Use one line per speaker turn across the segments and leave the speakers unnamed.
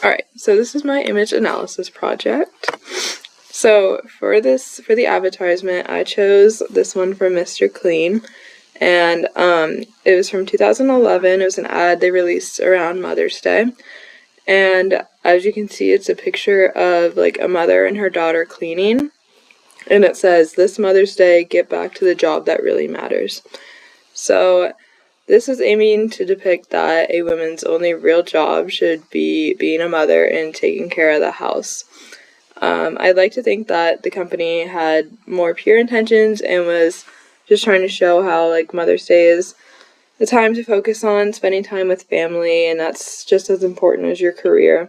Alright, so this is my image analysis project. So for the advertisement, I chose this one from Mr. Clean, and it was from 2011. It was an ad they released around Mother's Day, and as you can see, it's a picture of like a mother and her daughter cleaning, and it says, "This Mother's Day, get back to the job that really matters." So this is aiming to depict that a woman's only real job should be being a mother and taking care of the house. I'd like to think that the company had more pure intentions and was just trying to show how like Mother's Day is the time to focus on spending time with family, and that's just as important as your career.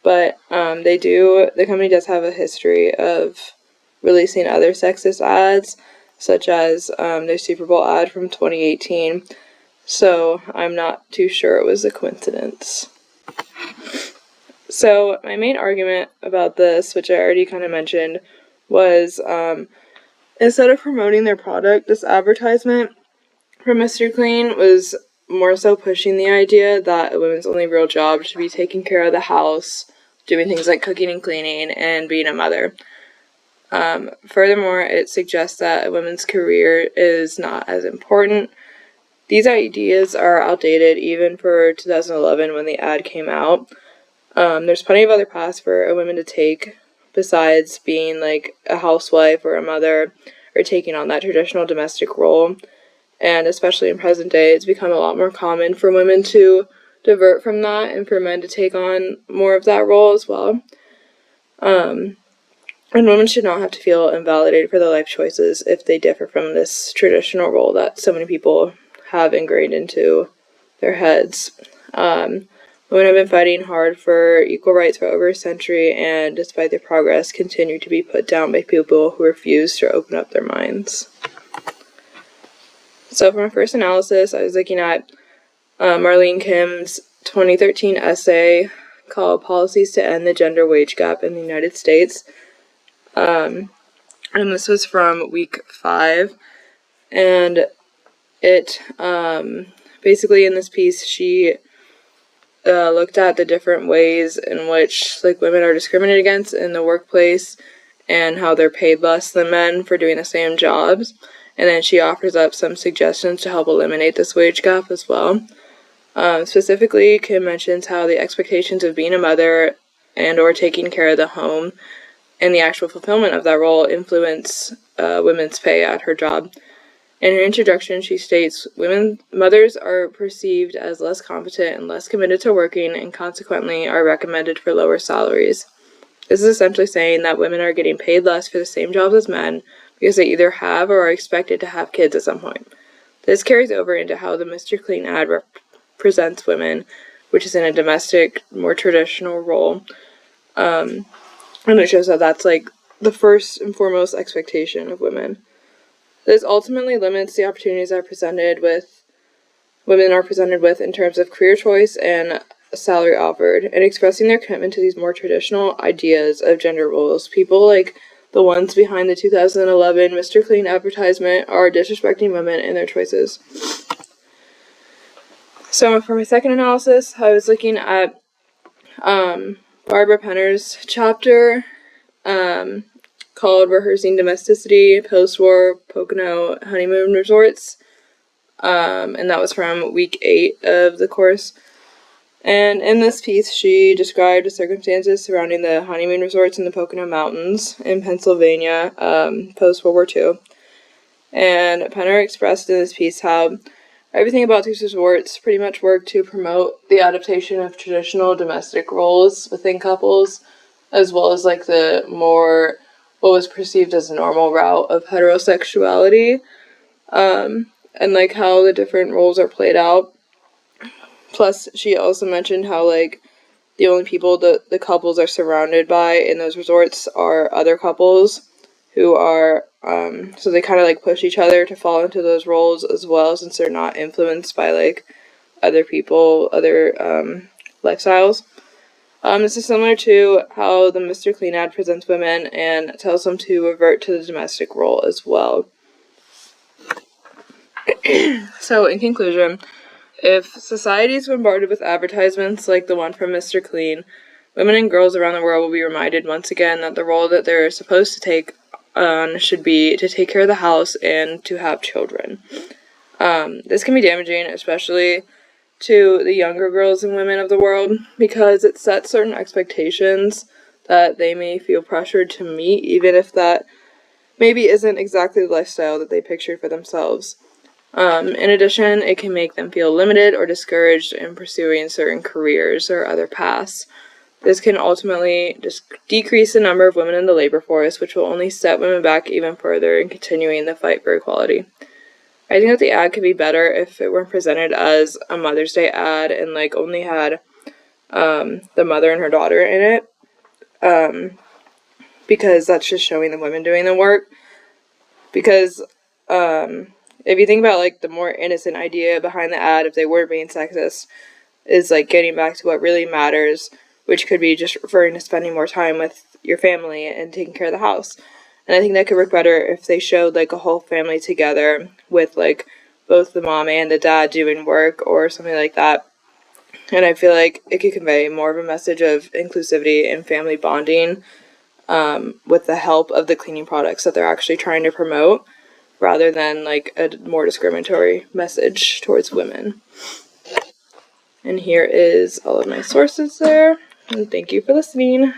But the company does have a history of releasing other sexist ads, such as their Super Bowl ad from 2018. So I'm not too sure it was a coincidence. So my main argument about this, which I already kind of mentioned, was instead of promoting their product, this advertisement from Mr. Clean was more so pushing the idea that a woman's only real job should be taking care of the house, doing things like cooking and cleaning, and being a mother. Furthermore, it suggests that a woman's career is not as important. These ideas are outdated even for 2011 when the ad came out. There's plenty of other paths for a woman to take besides being like a housewife or a mother or taking on that traditional domestic role. And especially in present day, it's become a lot more common for women to divert from that and for men to take on more of that role as well. And women should not have to feel invalidated for their life choices if they differ from this traditional role that so many people have ingrained into their heads. Women have been fighting hard for equal rights for over a century, and despite their progress, continue to be put down by people who refuse to open up their minds. So for my first analysis, I was looking at Marlene Kim's 2013 essay called "Policies to End the Gender Wage Gap in the United States." And this was from week 5. And it, basically in this piece, she looked at the different ways in which like women are discriminated against in the workplace and how they're paid less than men for doing the same jobs. And then she offers up some suggestions to help eliminate this wage gap as well. Specifically, Kim mentions how the expectations of being a mother and or taking care of the home and the actual fulfillment of that role influence women's pay at her job. In her introduction, she states, mothers are perceived as less competent and less committed to working, and consequently are recommended for lower salaries. This is essentially saying that women are getting paid less for the same jobs as men because they either have or are expected to have kids at some point. This carries over into how the Mr. Clean ad represents women, which is in a domestic, more traditional role. And it shows that that's like the first and foremost expectation of women. This ultimately limits the opportunities that women are presented with in terms of career choice and salary offered. And expressing their commitment to these more traditional ideas of gender roles, people like the ones behind the 2011 Mr. Clean advertisement are disrespecting women and their choices. So for my second analysis, I was looking at Barbara Penner's chapter called "Rehearsing Domesticity, Post-War Pocono Honeymoon Resorts," and that was from week 8 of the course. And in this piece, she described the circumstances surrounding the honeymoon resorts in the Pocono Mountains in Pennsylvania post-World War II. And Penner expressed in this piece how everything about these resorts pretty much worked to promote the adaptation of traditional domestic roles within couples, as well as like the more what was perceived as a normal route of heterosexuality, and like how the different roles are played out. Plus, she also mentioned how like the only people the couples are surrounded by in those resorts are other couples who are, so they kind of like push each other to fall into those roles as well, since they're not influenced by like other people, other lifestyles. This is similar to how the Mr. Clean ad presents women and tells them to revert to the domestic role as well. So, in conclusion, if society is bombarded with advertisements like the one from Mr. Clean, Women and girls around the world will be reminded once again that the role that they're supposed to take on should be to take care of the house and to have children. This can be damaging, especially to the younger girls and women of the world, because it sets certain expectations that they may feel pressured to meet, even if that maybe isn't exactly the lifestyle that they pictured for themselves. In addition, it can make them feel limited or discouraged in pursuing certain careers or other paths. This can ultimately just decrease the number of women in the labor force, which will only set women back even further in continuing the fight for equality. I think that the ad could be better if it weren't presented as a Mother's Day ad and like only had the mother and her daughter in it, because that's just showing the women doing the work. Because if you think about like the more innocent idea behind the ad, if they were being sexist, is like getting back to what really matters, which could be just referring to spending more time with your family and taking care of the house. And I think that could work better if they showed like a whole family together with like both the mom and the dad doing work or something like that. And I feel like it could convey more of a message of inclusivity and family bonding, with the help of the cleaning products that they're actually trying to promote, rather than like a more discriminatory message towards women. And here is all of my sources there. And thank you for listening.